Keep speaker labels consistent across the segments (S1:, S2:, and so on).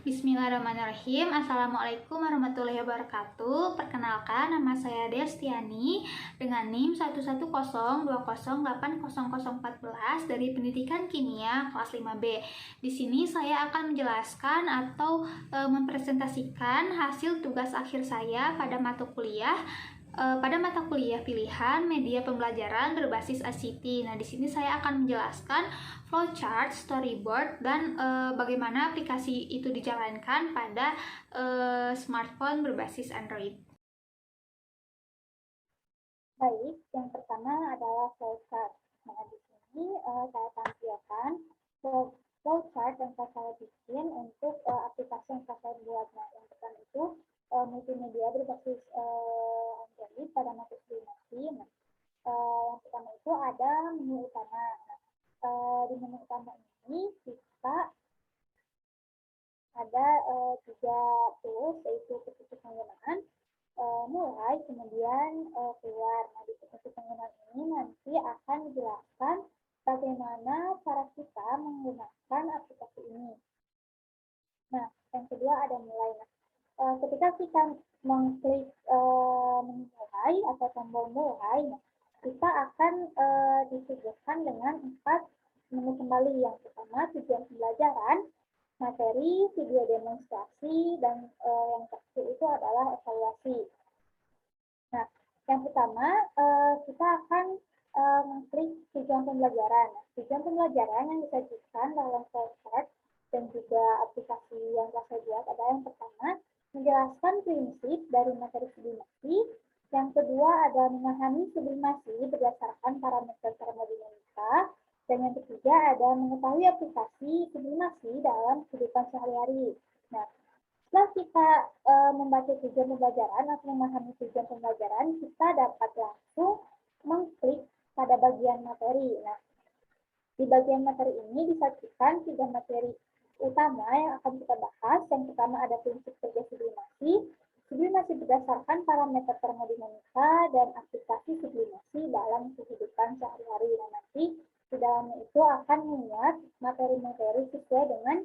S1: Bismillahirrahmanirrahim. Assalamualaikum warahmatullahi wabarakatuh. Perkenalkan, nama saya Destiani dengan NIM 11020808014 dari Pendidikan Kimia kelas 5B. Di sini saya akan menjelaskan atau mempresentasikan hasil tugas akhir saya pada mata kuliah pilihan media pembelajaran berbasis ICT. Nah, di sini saya akan menjelaskan flowchart, storyboard, dan bagaimana aplikasi itu dijalankan pada smartphone berbasis Android.
S2: Baik, yang pertama adalah flowchart. Nah, di sini saya tampilkan flowchart yang saya bikin untuk aplikasi yang saya buat. Nah, yang pertama itu multimedia berbasis Android pada aplikasi. Nah, yang pertama itu ada menu utama. Nah, di menu utama ini kita ada 3 tools, yaitu petunjuk penggunaan, mulai, kemudian keluar. Nah, di petunjuk penggunaan ini nanti akan dijelaskan bagaimana cara kita menggunakan aplikasi ini. Nah, yang kedua ada mulai. Nah, ketika kita mengklik mulai atau tombol mulai, kita akan disuguhkan dengan 4 menu kembali. Yang pertama, tujuan pembelajaran, materi, video demonstrasi, dan yang terakhir itu adalah evaluasi. Nah, yang pertama kita akan mengklik tujuan pembelajaran. Tujuan pembelajaran yang disajikan dalam flowchart dan juga aplikasi yang saya buat adalah yang pertama, menjelaskan prinsip dari materi sublimasi. Yang kedua ada memahami sublimasi berdasarkan parameter termodinamika. Dan yang ketiga ada mengetahui aplikasi sublimasi dalam kehidupan sehari-hari. Nah, setelah kita membaca tujuan pembelajaran atau memahami tujuan pembelajaran, kita dapat langsung mengklik pada bagian materi. Nah, di bagian materi ini disajikan 3 materi utama yang akan kita bahas. Yang pertama ada prinsip kerja sublimasi, sublimasi berdasarkan parameter termodinamika, dan aplikasi sublimasi dalam kehidupan sehari-hari. Nah, nanti di dalamnya itu akan memuat materi-materi sesuai dengan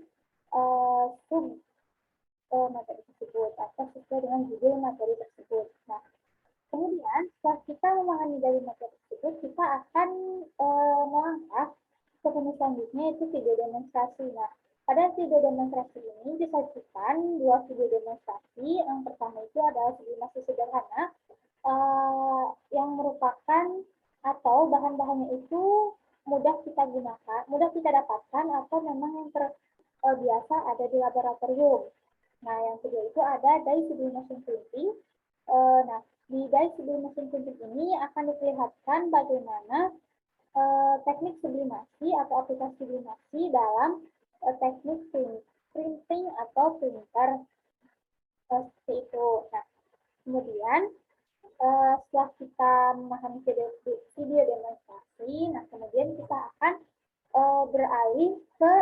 S2: materi tersebut atau sesuai dengan judul materi tersebut. Nah, kemudian setelah kita memahami dari materi tersebut, kita akan melangkah ke menu selanjutnya, yaitu video demonstrasi. Nah, pada video demonstrasi ini disajikan 2 video demonstrasi. Yang pertama itu adalah sublimasi sederhana yang merupakan atau bahan-bahannya itu mudah kita gunakan, mudah kita dapatkan, atau memang yang terbiasa ada di laboratorium. Nah, yang kedua itu ada dye sublimation printing. Nah, di dye sublimation printing ini akan diperlihatkan bagaimana teknik sublimasi atau aplikasi sublimasi dalam teknik printing atau printer seperti itu. Nah, kemudian setelah kita memahami video demonstrasi, nah kemudian kita akan beralih ke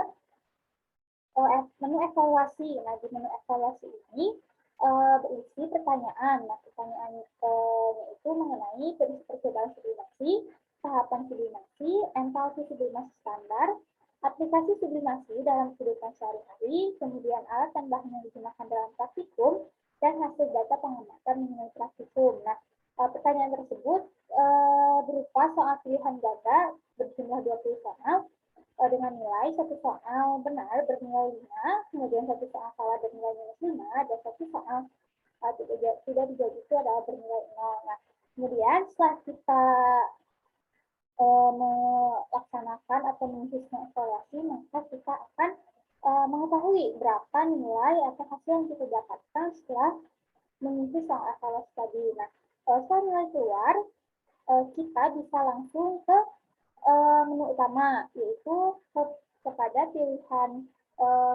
S2: menu evaluasi. Nah, di menu evaluasi ini berisi pertanyaan. Nah, pertanyaannya itu mengenai prinsip percobaan sublimasi, tahapan sublimasi, entalpi sublimasi standar, aplikasi sublimasi dalam kehidupan sehari-hari, kemudian alat dan bahan yang digunakan dalam praktikum, dan hasil data pengamatan mengenai praktikum. Nah, pertanyaan tersebut berupa soal pilihan ganda berjumlah 20 soal, dengan nilai 1 soal benar bernilai 5, kemudian 1 soal salah bernilai -5, dan 1 soal tidak dijawab itu adalah bernilai 0. Nah, kemudian setelah kita melaksanakan atau mengisi evaluasi, maka kita akan mengetahui berapa nilai atau hasil yang kita dapatkan setelah mengisi soal evaluasi tadi. Nah, setelah nilai keluar, kita bisa langsung ke menu utama, yaitu kepada pilihan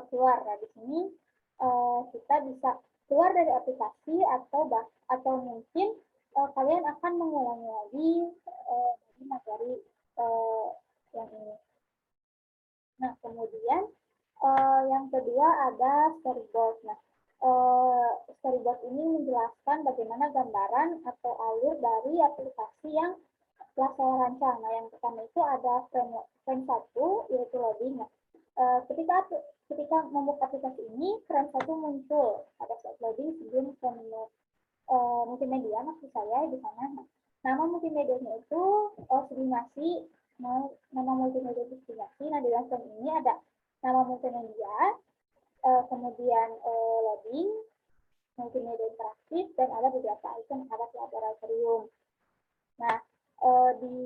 S2: keluar. Nah, di sini kita bisa keluar dari aplikasi atau mungkin kalian akan mengulangi lagi dari materi yang ini. Nah, kemudian yang kedua ada storyboard. Nah, storyboard ini menjelaskan bagaimana gambaran atau alur dari aplikasi yang telah saya rancang. Nah, yang pertama itu ada frame 1, yaitu loading. Nah, Ketika membuka aplikasi ini, frame 1 muncul pada saat loading sebelum ke menu multimedia. Maksud saya di sana nama multimedianya itu sublimasi, nama multimedia itu sublimasi. Nah, di dalam frame ini ada nama multimedia, kemudian loading, multimedia interaktif, dan ada beberapa icon ada laboratorium. Nah, di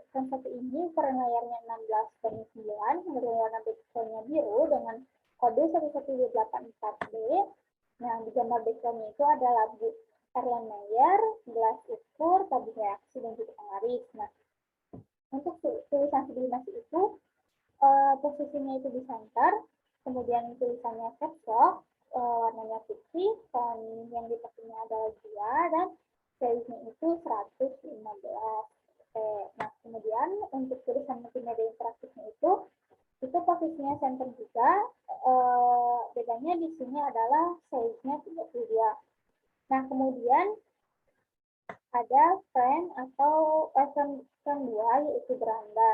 S2: konsep ini ukuran layarnya 16:9, kemudian warna background-nya biru dengan kode 11284B. Nah, di gambar background-nya itu ada lagu Erlen Meyer, gelas ukur, tabung reaksi, dan juga penggaris. Nah, untuk tulisan sublimasi itu, posisinya itu di center, kemudian tulisannya caps lock, warnanya putih, yang dipakainya adalah 2, dan size-nya itu 115. Nah, kemudian untuk tulisan multimedia interaktifnya itu posisinya center juga. Bedanya di sini adalah size-nya 32. Nah, kemudian ada frame atau frame 2 yaitu beranda.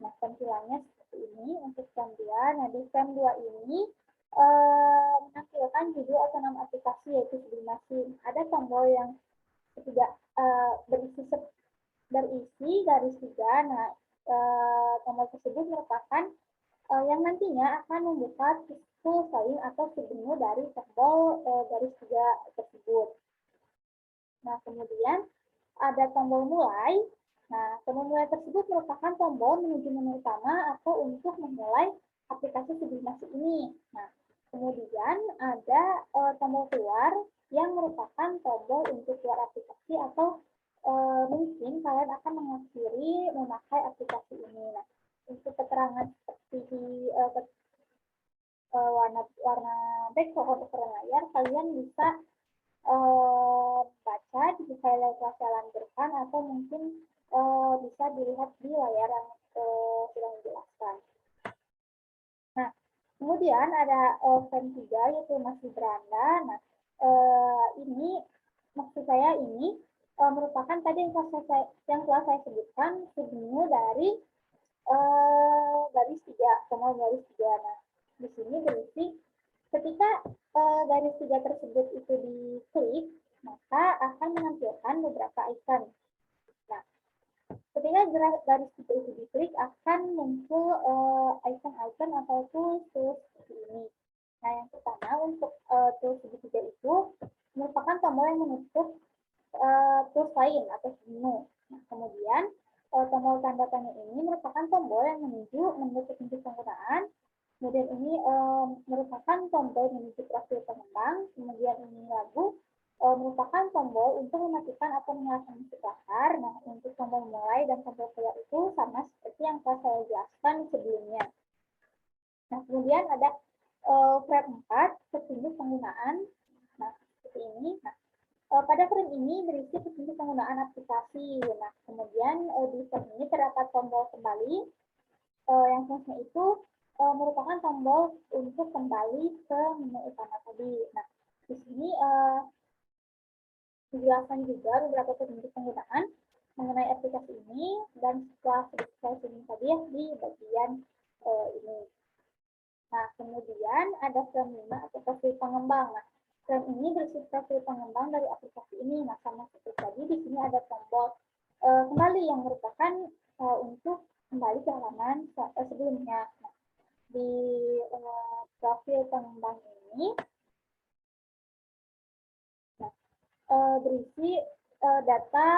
S2: Nah, tampilannya seperti ini untuk frame 2. Nah, di frame 2 ini menampilkan judul atau nama aplikasi yaitu sublimasi. Ada tombol yang tidak berisi garis 3. Nah, tombol tersebut merupakan yang nantinya akan membuka full sign atau submenu dari tombol garis 3 tersebut. Nah, kemudian ada tombol mulai. Nah, tombol mulai tersebut merupakan tombol menuju menu utama atau untuk memulai aplikasi sublimasi ini. Nah, kemudian ada tombol keluar yang merupakan tombol untuk keluar aplikasi atau mungkin kalian akan mengakhiri memakai aplikasi ini. Nah, untuk keterangan seperti warna background untuk layar, kalian bisa baca di file yang telah saya lampirkan atau mungkin bisa dilihat di layar yang sudah dijelaskan. Nah, kemudian ada frame 3 yaitu masih beranda. Nah, ini maksud saya ini merupakan tadi yang telah saya sebutkan submenu dari garis 3, tombol garis 3. Nah, di sini berisi ketika garis 3 tersebut itu diklik, maka akan menampilkan beberapa icon. Nah, ketika garis 3 itu diklik, akan muncul icon-icon atau tools seperti ini. Nah, yang pertama untuk tools segitiga itu merupakan tombol yang menutup tools lain atau menu. Nah, kemudian tombol tanda tanya ini merupakan tombol yang menuju petunjuk penggunaan. Kemudian ini merupakan tombol menuju profil pengembang. Kemudian ini lagu merupakan tombol untuk mematikan atau menyalakan musik latar. Nah, untuk tombol mulai dan tombol keluar itu sama seperti yang telah saya jelaskan sebelumnya. Nah, kemudian ada frame 4, petunjuk penggunaan. Nah, seperti ini. Nah, pada frame ini berisi petunjuk penggunaan aplikasi. Nah, kemudian di frame ini terdapat tombol kembali. Yang fungsinya itu merupakan tombol untuk kembali ke menu utama tadi. Nah, di sini dijelaskan juga beberapa petunjuk penggunaan mengenai aplikasi ini, dan setelah saya sebutkan tadi ya di bagian ini. Nah, kemudian ada frame 5 atau profil pengembang. Nah, frame ini berisi profil pengembang dari aplikasi ini. Nah, sama seperti tadi, di sini ada tombol kembali yang merupakan untuk kembali ke halaman sebelumnya. Nah, di profil pengembang ini berisi data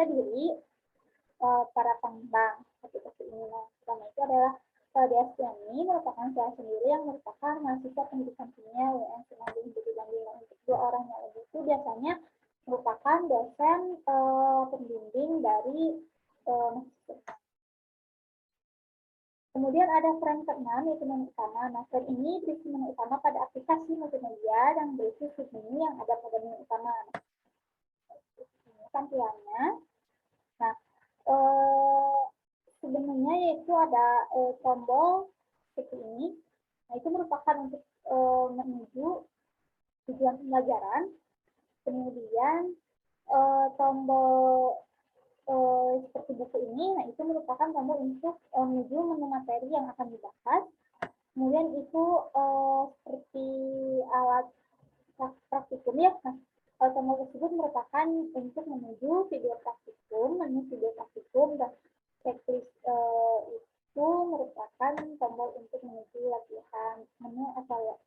S2: diri para pengembang aplikasi ini. Nah, pertama itu adalah ini merupakan saya sendiri yang merupakan mahasiswa pendidikan kimia UN Sinambung Budi Bandung. Untuk 2 orang yang lebih itu biasanya merupakan dosen pembimbing dari mahasiswa. Kemudian ada frame ke-6 yaitu menu utama. Nah, frame ini berisi menu utama pada aplikasi multimedia dan berisi submenu yang ada pada menu utama. Ini tampilannya. Nah, sebenarnya yaitu ada tombol seperti ini. Nah, itu merupakan untuk menuju tujuan pembelajaran. Kemudian tombol seperti buku ini, nah itu merupakan tombol untuk menuju menu materi yang akan dibahas. Kemudian itu seperti alat praktikum ya. Nah, tombol tersebut merupakan untuk menuju video praktikum, menu video praktikum, dan checklist itu merupakan tombol untuk menuju latihan menu atau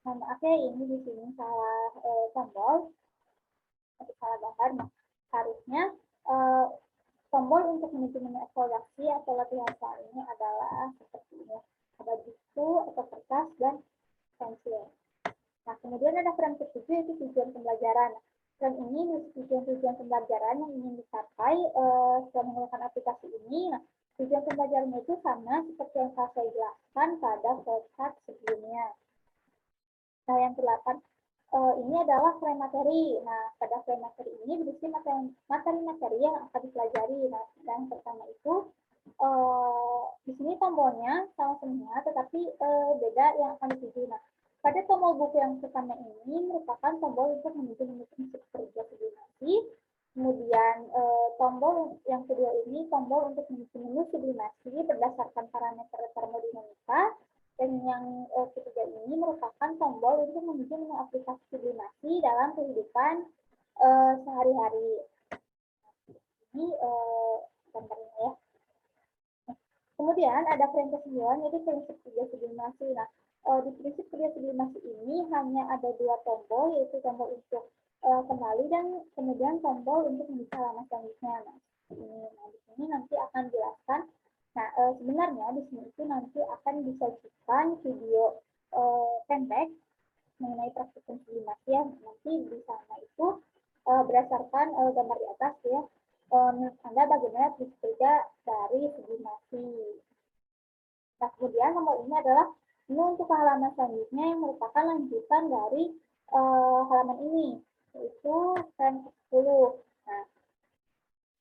S2: maaf ya, ini di sini salah tombol atau salah gambar. Nah, harusnya tombol untuk menuju menu evaluasi atau latihan soal ini adalah seperti ini. Ada buku atau kertas dan pensil. Nah, kemudian ada frame ke-7 yaitu tujuan pembelajaran. Frame ini tujuan pembelajaran yang ingin dicapai setelah menggunakan aplikasi ini. Nah, tujuan pembelajarannya itu sama seperti yang saya jelaskan pada flowchart sebelumnya. Nah, yang ke-8 ini adalah frame materi. Nah, pada frame materi ini berisi materi-materi yang akan dipelajari. Nah, yang pertama itu di sini tombolnya sama semua, tetapi beda yang akan dituju. Nah, pada tombol buku yang pertama ini merupakan tombol untuk menuju menu prinsip kerja sublimasi. Kemudian tombol yang kedua ini tombol untuk menuju menu sublimasi berdasarkan parameter termodinamika. Dan yang ketiga ini merupakan tombol untuk menuju menu aplikasi sublimasi dalam kehidupan sehari-hari. Ini gambarnya ya. Kemudian ada frame ke-9 yaitu prinsip kerja sublimasi. Nah, di prinsip kerja sublimasi ini hanya ada dua tombol, yaitu tombol untuk kembali dan kemudian tombol untuk membuka halaman selanjutnya. Nah, di sini nanti akan jelaskan. Nah, sebenarnya di sini itu nanti akan disajikan video pendek mengenai praktikum sublimasi ya. Nanti di sana itu berdasarkan gambar di atas ya. Menurut Anda bagaimana tips kerja dari sublimasi. Nah, kemudian nomor ini adalah menu untuk halaman selanjutnya yang merupakan lanjutan dari halaman ini, yaitu frame 10. Nah,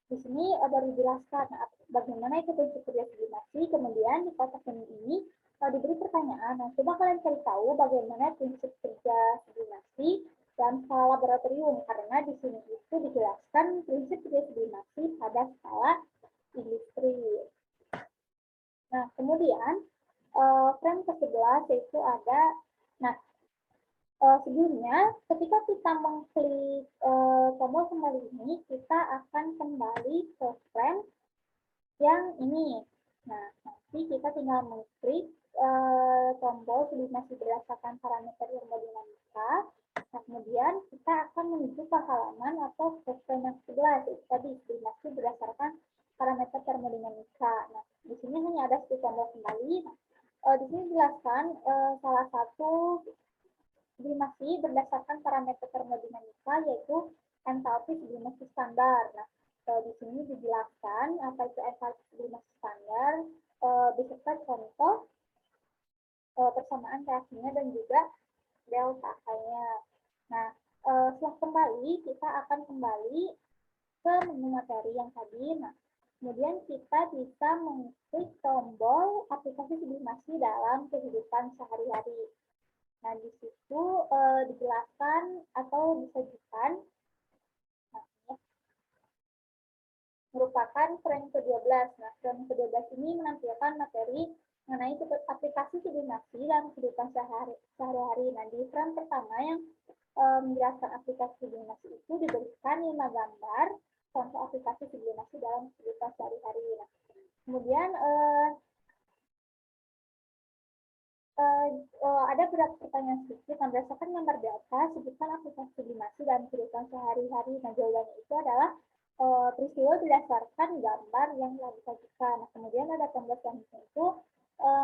S2: di sini baru dijelaskan bagaimana itu prinsip kerja sublimasi. Kemudian di kotak ini diberi pertanyaan. Nah, coba kalian cari tahu bagaimana prinsip kerja sublimasi dan skala laboratorium, karena di sini itu dijelaskan prinsip kerja sublimasi pada skala industri. Nah, kemudian frame ke-11 yaitu ada, nah sebelumnya ketika kita mengklik tombol kembali ini, kita akan kembali ke frame yang ini. Nah, nanti kita tinggal mengklik tombol sublimasi berdasarkan parameter termodinamika. Nah, kemudian kita akan menuju ke halaman atau ke frame yang 11, yaitu tadi sublimasi berdasarkan parameter termodinamika. Nah, di sini hanya ada satu tombol kembali. Nah, di sini dijelaskan salah satu sublimasi berdasarkan parameter termodinamika yaitu entalpi sublimasi standar. Nah, di sini dijelaskan apa itu entalpi sublimasi standar beserta contoh persamaan reaksinya dan juga delta-nya. Nah, setelah kembali kita akan kembali ke menu materi yang tadi. Nah, kemudian kita bisa mengklik tombol aplikasi sublimasi dalam kehidupan sehari-hari. Nah, di situ dijelaskan atau disajikan merupakan frame ke-12. Nah, frame ke-12 ini menampilkan materi mengenai aplikasi sublimasi dalam kehidupan sehari-hari. Nah, di frame pertama yang menjelaskan aplikasi sublimasi itu diberikan 5 gambar contoh aplikasi sublimasi dalam kehidupan sehari-hari. Nah, kemudian ada beberapa pertanyaan sedikit. Nah, berdasarkan gambar di atas, sebutkan aplikasi sublimasi dalam kehidupan sehari-hari. Nah, jawabannya itu adalah peristiwa berdasarkan gambar yang telah disajikan. Nah, kemudian ada tombol selanjutnya itu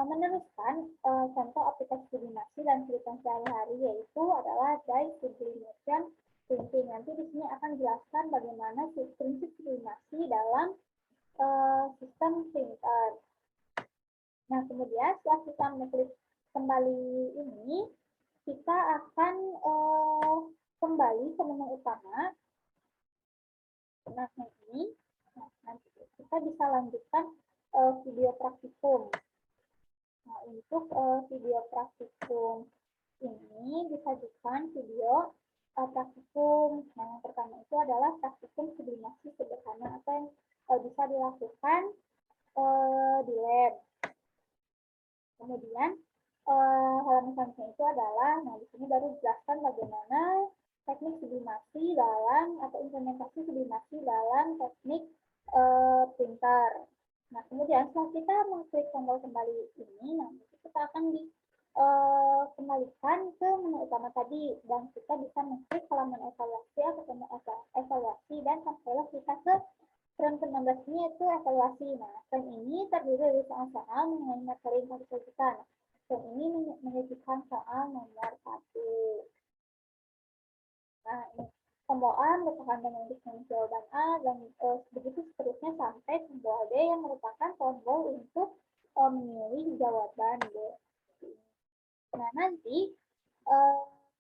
S2: meneruskan contoh aplikasi sublimasi dalam kehidupan sehari-hari, yaitu adalah dye sublimation printing. Nanti di sini akan jelaskan bagaimana prinsip sublimasi dalam sistem printer. Nah, kemudian setelah kita mengklik kembali ini, kita akan kembali ke menu utama. Nah, ini, nanti kita bisa lanjutkan video praktikum. Nah, untuk video praktikum ini disajikan video praktikum. Nah, yang pertama itu adalah praktikum sublimasi sederhana atau yang bisa dilakukan di lab. Kemudian halaman selanjutnya itu adalah, nah di sini baru dijelaskan bagaimana teknik sublimasi dalam atau implementasi sublimasi dalam teknik printer. Nah, kemudian setelah kita mengklik tombol kembali ini, nanti kita akan kembalikan ke menu utama tadi, dan kita bisa mengklik halaman evaluasi atau menu evaluasi, dan sampailah kita ke frame ke-16 ini, yaitu evaluasi. Nah, frame ini terdiri dari soal-soal mengenai materi yang harus disajikan. Frame ini menyajikan soal nomor 1. Nah, ini tombol A merupakan bentuk jawaban A, dan begitu seterusnya sampai tombol D yang merupakan tombol untuk memilih jawaban B. Nah, nanti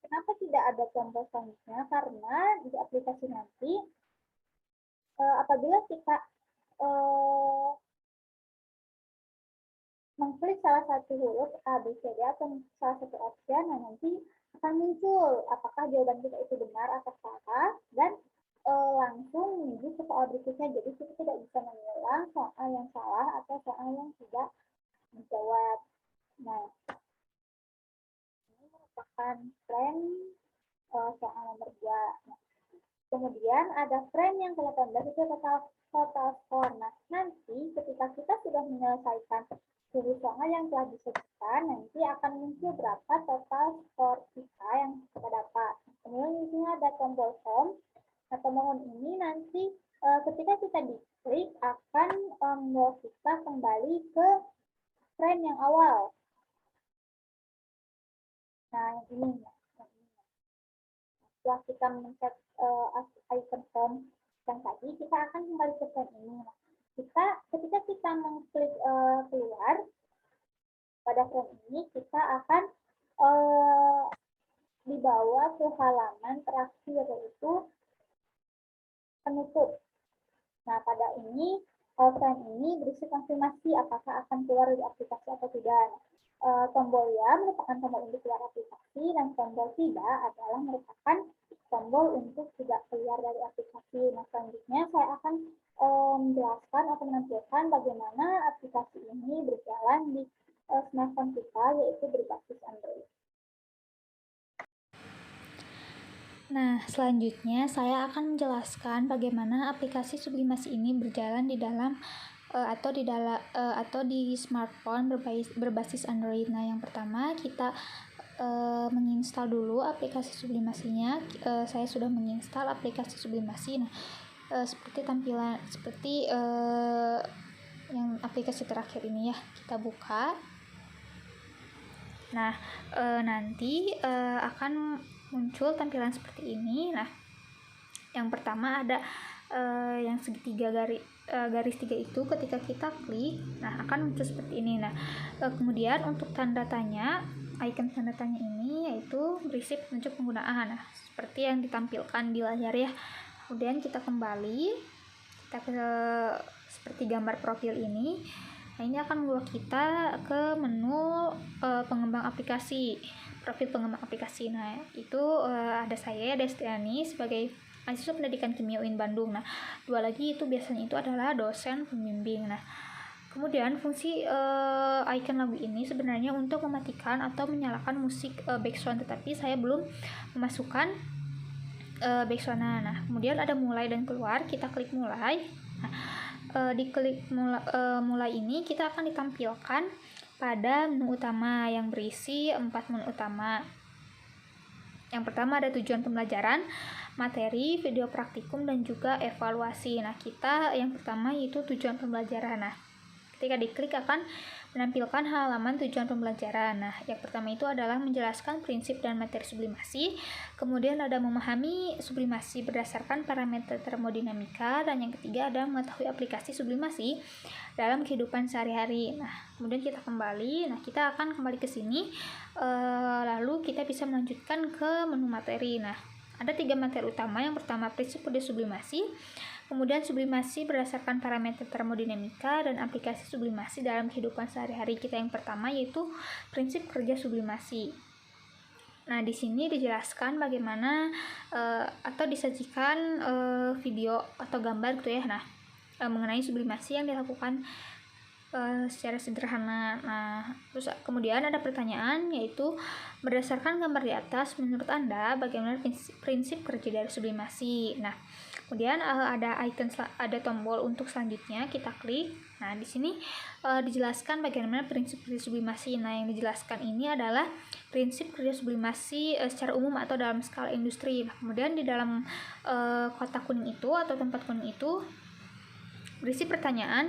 S2: kenapa tidak ada tombol selanjutnya? Karena di aplikasi nanti apabila kita mengklik salah satu huruf A, B, C, D atau salah satu option, nah nanti akan muncul apakah jawaban kita itu benar atau salah, dan langsung menuju ke soal berikutnya. Jadi kita tidak bisa mengulang soal yang salah atau soal yang tidak dijawab. Nah, ini merupakan frame soal nomor 2. Nah, kemudian ada frame yang ke-18 itu total score. Nah, nanti ketika kita sudah menyelesaikan seluruh soal yang telah disajikan, nanti akan muncul berapa total skor kita yang kita dapat. Kemudian di sini ada tombol home. Nah, tombol home ini nanti ketika kita diklik akan membawa kita kembali ke frame yang awal. Nah, yang ini. Setelah kita mencet icon home yang tadi, kita akan kembali ke frame ini. Nah, ketika kita mengklik keluar pada frame ini, kita akan dibawa ke halaman terakhir, yaitu penutup. Nah, pada ini frame ini berisi konfirmasi apakah akan keluar dari aplikasi atau tidak. Tombol ya merupakan tombol untuk keluar aplikasi, dan tombol tidak adalah merupakan tombol untuk tidak keluar dari aplikasi. Nah, selanjutnya saya akan menjelaskan atau menampilkan bagaimana aplikasi ini berjalan di smartphone kita, yaitu berbasis Android.
S1: Nah, selanjutnya saya akan menjelaskan bagaimana aplikasi sublimasi ini berjalan di dalam atau di smartphone berbasis Android. Nah, yang pertama kita menginstal dulu aplikasi sublimasinya. Saya sudah menginstal aplikasi sublimasi. Nah, seperti tampilan yang aplikasi terakhir ini ya, kita buka. Nah, nanti akan muncul tampilan seperti ini. Nah, yang pertama ada yang segitiga garis 3 itu ketika kita klik, nah akan muncul seperti ini. Nah, kemudian untuk tanda tanya, icon tanda tanya ini yaitu berisi petunjuk penggunaan. Nah, seperti yang ditampilkan di layar ya. Kemudian kita kembali, kita ke seperti gambar profil ini. Nah, ini akan membawa kita ke menu pengembang aplikasi, profil pengembang aplikasi. Nah, itu ada saya, Destiani, sebagai mahasiswa pendidikan kimia UIN Bandung. Nah, dua lagi itu biasanya itu adalah dosen pembimbing. Nah, kemudian fungsi icon lagu ini sebenarnya untuk mematikan atau menyalakan musik background, tetapi saya belum memasukkan background. Nah, kemudian ada mulai dan keluar, kita klik mulai. Nah, di klik mulai ini kita akan ditampilkan pada menu utama yang berisi 4 menu utama. Yang pertama ada tujuan pembelajaran, materi, video praktikum, dan juga evaluasi. Nah, kita yang pertama yaitu tujuan pembelajaran. Nah, ketika diklik akan menampilkan halaman tujuan pembelajaran. Nah, yang pertama itu adalah menjelaskan prinsip dan materi sublimasi. Kemudian ada memahami sublimasi berdasarkan parameter termodinamika, dan yang ketiga ada mengetahui aplikasi sublimasi dalam kehidupan sehari-hari. Nah, kemudian kita kembali. Nah, kita akan kembali ke sini. Lalu kita bisa melanjutkan ke menu materi. Nah, ada 3 materi utama. Yang pertama prinsip kerja sublimasi, kemudian sublimasi berdasarkan parameter termodinamika, dan aplikasi sublimasi dalam kehidupan sehari-hari. Kita yang pertama yaitu prinsip kerja sublimasi. Nah, di sini dijelaskan bagaimana atau disajikan video atau gambar gitu ya. Nah, mengenai sublimasi yang dilakukan secara sederhana. Nah, terus kemudian ada pertanyaan, yaitu berdasarkan gambar di atas, menurut Anda bagaimana prinsip kerja dari sublimasi? Nah, kemudian ada tombol untuk selanjutnya, kita klik. Nah, di sini dijelaskan bagaimana prinsip kerja sublimasi. Nah, yang dijelaskan ini adalah prinsip kerja sublimasi secara umum atau dalam skala industri. Nah, kemudian di dalam kotak kuning itu atau tempat kuning itu berisi pertanyaan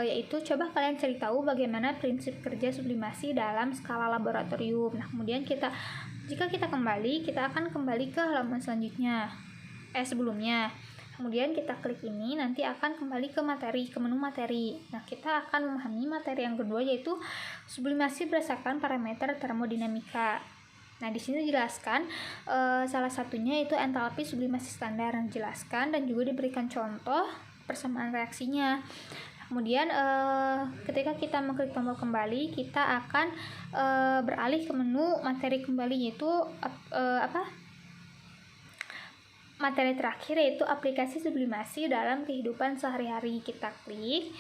S1: yaitu coba kalian cari tahu bagaimana prinsip kerja sublimasi dalam skala laboratorium. Nah, kemudian jika kita kembali, kita akan kembali ke halaman selanjutnya. Sebelumnya. Kemudian kita klik ini, nanti akan kembali ke menu materi. Nah, kita akan memahami materi yang kedua, yaitu sublimasi berdasarkan parameter termodinamika. Nah, di sini dijelaskan salah satunya itu entalpi sublimasi standar yang dijelaskan dan juga diberikan contoh persamaan reaksinya. Kemudian ketika kita mengklik tombol kembali, kita akan beralih ke menu materi kembali, yaitu materi terakhir, yaitu aplikasi sublimasi dalam kehidupan sehari-hari. Kita klik.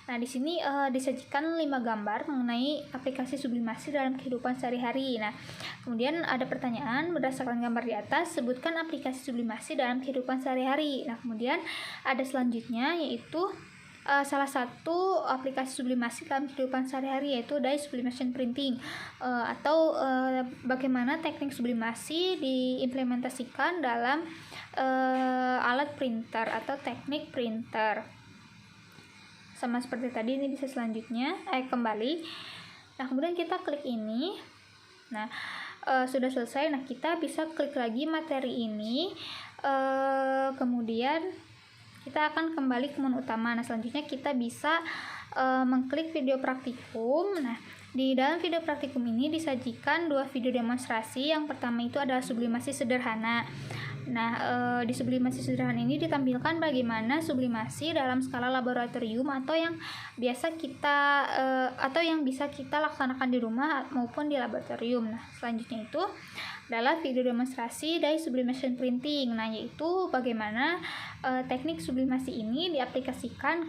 S1: Nah, di sini disajikan 5 gambar mengenai aplikasi sublimasi dalam kehidupan sehari-hari. Nah, kemudian ada pertanyaan, berdasarkan gambar di atas, sebutkan aplikasi sublimasi dalam kehidupan sehari-hari. Nah, kemudian ada selanjutnya, yaitu salah satu aplikasi sublimasi dalam kehidupan sehari-hari, yaitu dye sublimation printing, atau bagaimana teknik sublimasi diimplementasikan dalam alat printer atau teknik printer. Sama seperti tadi, ini bisa selanjutnya kembali. Nah, kemudian kita klik ini. Nah, sudah selesai. Nah, kita bisa klik lagi materi ini, kemudian kita akan kembali ke menu utama. Nah, selanjutnya kita bisa mengklik video praktikum. Nah, di dalam video praktikum ini disajikan 2 video demonstrasi. Yang pertama itu adalah sublimasi sederhana. Nah, di sublimasi sederhana ini ditampilkan bagaimana sublimasi dalam skala laboratorium atau yang biasa kita atau yang bisa kita laksanakan di rumah maupun di laboratorium. Nah, selanjutnya itu adalah video demonstrasi dari sublimation printing. Nah, yaitu bagaimana teknik sublimasi ini diaplikasikan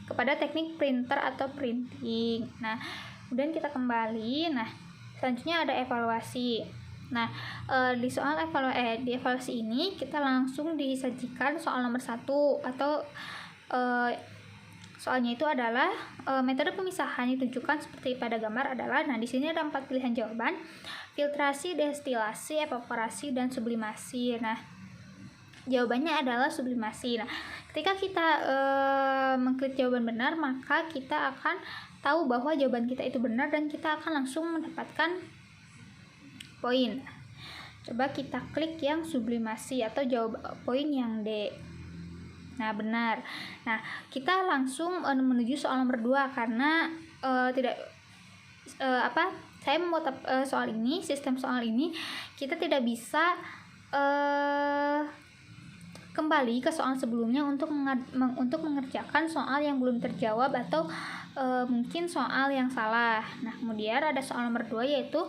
S1: kepada teknik printer atau printing. Nah, kemudian kita kembali. Nah, selanjutnya ada evaluasi. Nah, di evaluasi ini kita langsung disajikan soal nomor 1, atau soalnya itu adalah metode pemisahan yang ditunjukkan seperti pada gambar adalah. Nah, di sini ada 4 pilihan jawaban: filtrasi, destilasi, evaporasi, dan sublimasi. Nah, jawabannya adalah sublimasi. Nah, ketika kita mengklik jawaban benar, maka kita akan tahu bahwa jawaban kita itu benar dan kita akan langsung mendapatkan poin. Coba kita klik yang sublimasi atau jawab poin yang D. Nah, benar. Nah, kita langsung menuju soal nomor 2 karena saya membuat sistem soal ini kita tidak bisa kembali ke soal sebelumnya untuk mengerjakan soal yang belum terjawab atau mungkin soal yang salah. Nah, kemudian ada soal nomor 2, yaitu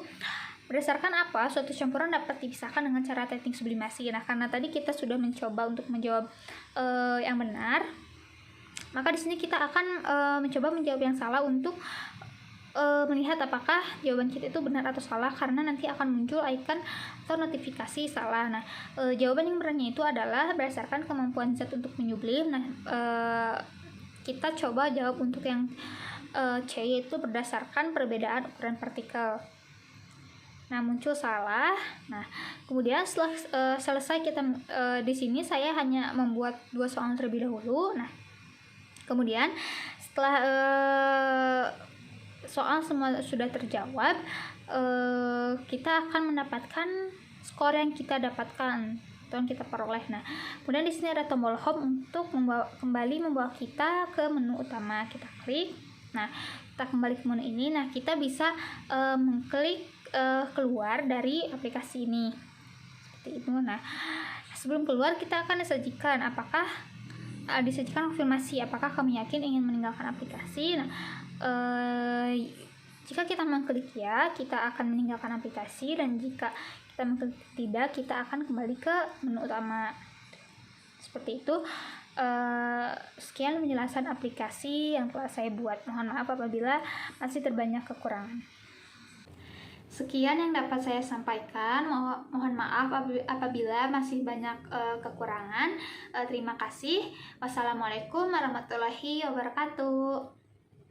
S1: berdasarkan apa suatu campuran dapat dipisahkan dengan cara teknik sublimasi. Nah, karena tadi kita sudah mencoba untuk menjawab yang benar, maka di sini kita akan mencoba menjawab yang salah untuk melihat apakah jawaban kita itu benar atau salah, karena nanti akan muncul icon atau notifikasi salah. Nah, jawaban yang benarnya itu adalah berdasarkan kemampuan zat untuk menyublim. Nah, kita coba jawab untuk yang C, yaitu berdasarkan perbedaan ukuran partikel. Nah, muncul salah. Nah, kemudian setelah selesai kita di sini saya hanya membuat 2 soal terlebih dahulu. Nah, kemudian setelah soal semua sudah terjawab, kita akan mendapatkan skor yang kita dapatkan atau yang kita peroleh. Nah, kemudian di sini ada tombol home untuk kembali membawa kita ke menu utama. Kita klik. Nah, kita kembali ke menu ini. Nah, kita bisa mengklik keluar dari aplikasi ini seperti itu. Nah, sebelum keluar kita akan disajikan konfirmasi apakah kami yakin ingin meninggalkan aplikasi. Nah, Jika kita mengklik ya, kita akan meninggalkan aplikasi, dan jika kita mengklik tidak, kita akan kembali ke menu utama. Seperti itu. Sekian penjelasan aplikasi yang telah saya buat. Mohon maaf apabila masih terbanyak kekurangan. Sekian yang dapat saya sampaikan. Mohon maaf apabila masih banyak kekurangan. Terima kasih. Wassalamualaikum warahmatullahi wabarakatuh.